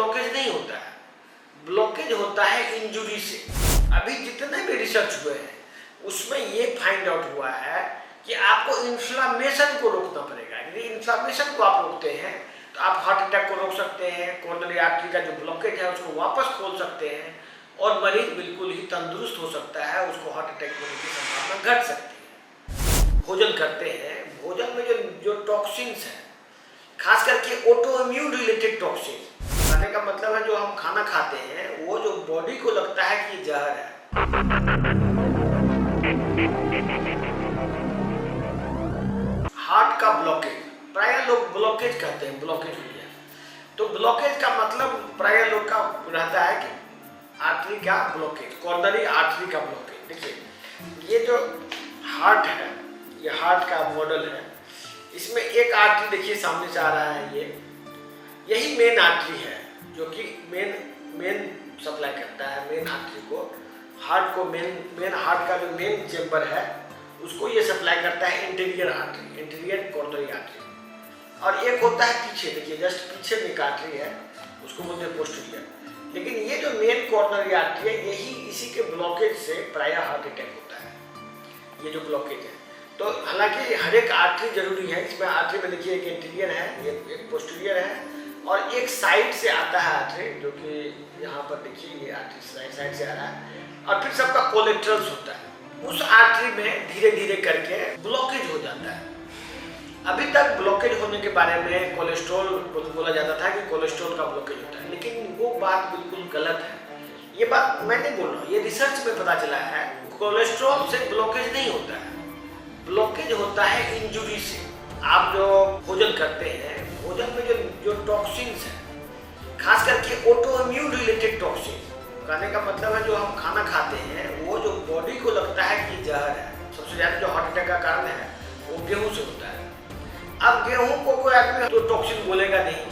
Blockage नहीं होता है, ब्लॉकेज होता है इंजुरी से। अभी जितने भी रिसर्च हुए हैं उसमें ये फाइंड आउट हुआ है कि आपको इन्फ्लामेशन को रोकना पड़ेगा। यदि इन्फ्लामेशन को आप रोकते हैं तो आप हार्ट अटैक को रोक सकते हैं, कोरोनरी आर्टरी का जो ब्लॉकेज है उसको वापस खोल सकते हैं और मरीज बिल्कुल ही तंदुरुस्त हो सकता है, उसको हार्ट अटैक होने की संभावना घट सकती है। भोजन करते हैं, भोजन में जो टॉक्सिन्स हैं, खास करके ऑटो इम्यून रिलेटेड टॉक्सिन, खाने का मतलब है जो हम खाना खाते हैं वो जो बॉडी को लगता है कि जहर है। हार्ट का ब्लॉकेज, प्राय लोग ब्लॉकेज कहते हैं, ब्लॉकेज हो गया। तो ब्लॉकेज का मतलब प्राय लोग का रहता है कि आर्टरी का ब्लॉकेज, कोरोनरी आर्टरी का ब्लॉकेज। देखिए ये जो हार्ट है, ये हार्ट का मॉडल है, इसमें एक आर्टरी देखिए सामने से आ रहा है, यही मेन आर्टरी है जो कि मेन सप्लाई करता है मेन आर्टरी को, हार्ट को। मेन हार्ट का जो मेन चेंबर है उसको ये सप्लाई करता है interior artery, interior coronary artery. और एक होता है पीछे, देखिए जस्ट पीछे में एक आर्टरी है, उसको बोलते हैं पोस्टीरियर। लेकिन ये जो मेन कोरोनरी आर्टरी है, यही इसी के ब्लॉकेज से प्राय हार्ट अटैक होता है, ये जो ब्लॉकेज है। तो हालांकि हर एक आर्टरी जरूरी है, इसमें आर्टरी में देखिए एक इंटीरियर है, एक पोस्टीरियर है और एक साइड से आता है आर्टरी, जो कि यहाँ पर देखिए ये आर्टरी साइड से आ रहा है। और फिर सबका कोलेट्रल्स होता है, उस आर्टरी में धीरे धीरे करके ब्लॉकेज हो जाता है। अभी तक ब्लॉकेज होने के बारे में कोलेस्ट्रॉल बोला जाता था कि कोलेस्ट्रॉल का ब्लॉकेज होता है, लेकिन वो बात बिल्कुल गलत है। ये बात मैं नहीं बोल रहा हूँ, ये रिसर्च में पता चला है कोलेस्ट्रॉल से ब्लॉकेज नहीं होता है, ब्लॉकेज होता है इंजुरी से। आप जो भोजन करते हैं, भोजन में जो टॉक्सिन्स हैं, खास करके ऑटो इम्यून रिलेटेड टॉक्सिन, खाने का मतलब है जो हम खाना खाते हैं वो जो बॉडी को लगता है कि जहर है। सबसे ज़्यादा जो हार्ट अटैक का कारण है वो गेहूं से होता है। अब गेहूं को कोई आदमी तो टॉक्सिन बोलेगा नहीं,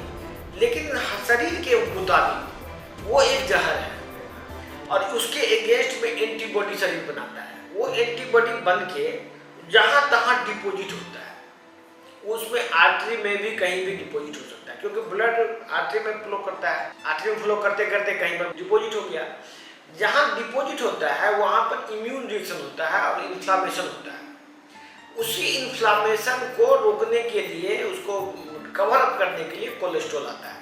लेकिन शरीर के मुताबिक वो एक जहर है और उसके अगेंस्ट में एंटीबॉडी शरीर बनाता है। वो एंटीबॉडी बन के जहाँ तहाँ डिपोजिट होता है, उसमें आर्टरी में भी कहीं भी डिपोजिट हो सकता है, क्योंकि ब्लड आर्टरी में फ्लो करता है, आर्टरी में फ्लो करते करते कहीं पर डिपोजिट हो गया। जहाँ डिपोजिट होता है वहाँ पर इम्यून रिएक्शन होता है और इन्फ्लामेशन होता है। उसी इन्फ्लामेशन को रोकने के लिए, उसको कवर अप करने के लिए कोलेस्ट्रॉल आता है।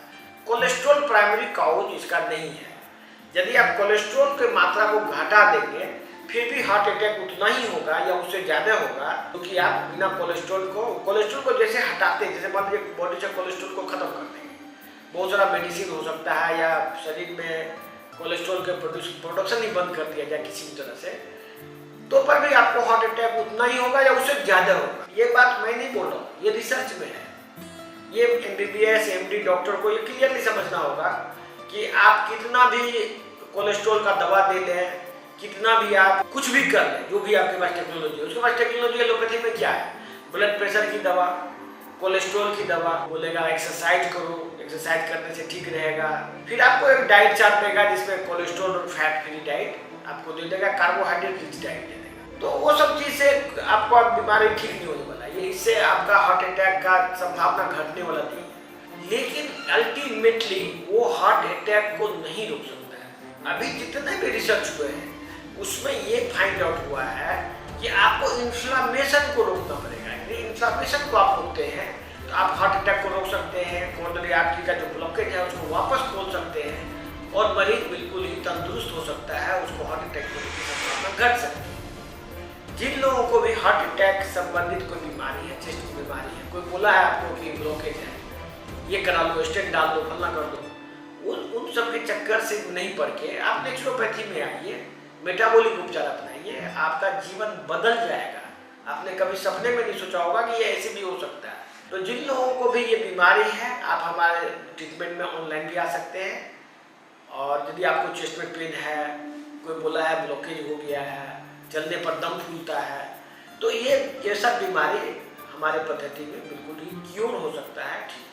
कोलेस्ट्रॉल प्राइमरी कॉज इसका नहीं है। यदि आप कोलेस्ट्रॉल की मात्रा को घटा देंगे फिर भी हार्ट अटैक उतना ही होगा या उससे ज़्यादा होगा, क्योंकि तो आप बिना कोलेस्ट्रॉल को जैसे हटाते हैं, जैसे मान लीजिए बॉडी से कोलेस्ट्रॉल को खत्म कर देंगे, बहुत सारा मेडिसिन हो सकता है या शरीर में कोलेस्ट्रॉल के प्रोडक्शन ही बंद कर दिया जाए किसी भी तरह से, तो पर भी आपको हार्ट अटैक उतना ही होगा या उससे ज़्यादा होगा। ये बात मैं नहीं बोल रहा हूँ, ये रिसर्च में है। ये MBBS MD डॉक्टर को ये क्लियरली समझना होगा कि आप कितना भी कोलेस्ट्रॉल का दवा दे लें, कितना भी आप कुछ भी कर लें, जो भी आपके पास टेक्नोलॉजी है, उसके पास टेक्नोलॉजी एलोपैथी में क्या है, ब्लड प्रेशर की दवा, कोलेस्ट्रॉल की दवा, बोलेगा एक्सरसाइज करो, एक्सरसाइज करने से ठीक रहेगा। फिर आपको एक डाइट चार्ट देगा जिसमें कोलेस्ट्रॉल और फैट फ्री डाइट आपको दे देगा, कार्बोहाइड्रेट रिच डाइट दे देगा। तो वो सब चीज़ से आपको बीमारी ठीक नहीं होने वाला, ये इससे आपका हार्ट अटैक का संभावना घटने वाला नहीं है। लेकिन अल्टीमेटली वो हार्ट अटैक को नहीं रोक सकता है। अभी जितने भी रिसर्च हुए हैं उसमें ये फाइंड आउट हुआ है कि आपको इन्फ्लामेशन को रोकना पड़ेगा। यदि इन्फ्लामेशन को आप रोकते हैं तो आप हार्ट अटैक को रोक सकते हैं, कोरोनरी आर्टरी का जो ब्लॉकेज है उसको वापस खोल सकते हैं और मरीज बिल्कुल ही तंदुरुस्त हो सकता है, उसको हार्ट अटैक होने की संभावना घट सकती है। जिन लोगों को भी हार्ट अटैक संबंधित कोई बीमारी है, चेस्ट की बीमारी है, कोई बोला है आपको कि ब्लॉकेज है, ये करा लो, स्टेंट डाल दो, फलना कर दो, उन सब के चक्कर से नहीं पड़ के आप नेचुरोपैथी में आइए, मेटाबॉलिक उपचार अपनाइए, आपका जीवन बदल जाएगा। आपने कभी सपने में नहीं सोचा होगा कि ये ऐसे भी हो सकता है। तो जिन लोगों को भी ये बीमारी है, आप हमारे ट्रीटमेंट में ऑनलाइन भी आ सकते हैं। और यदि आपको चेस्ट में पेन है, कोई बोला है ब्लॉकेज हो गया है, चलने पर दम फूलता है, तो ये सब बीमारी हमारे पद्धति में बिल्कुल ही क्योर हो सकता है, ठीक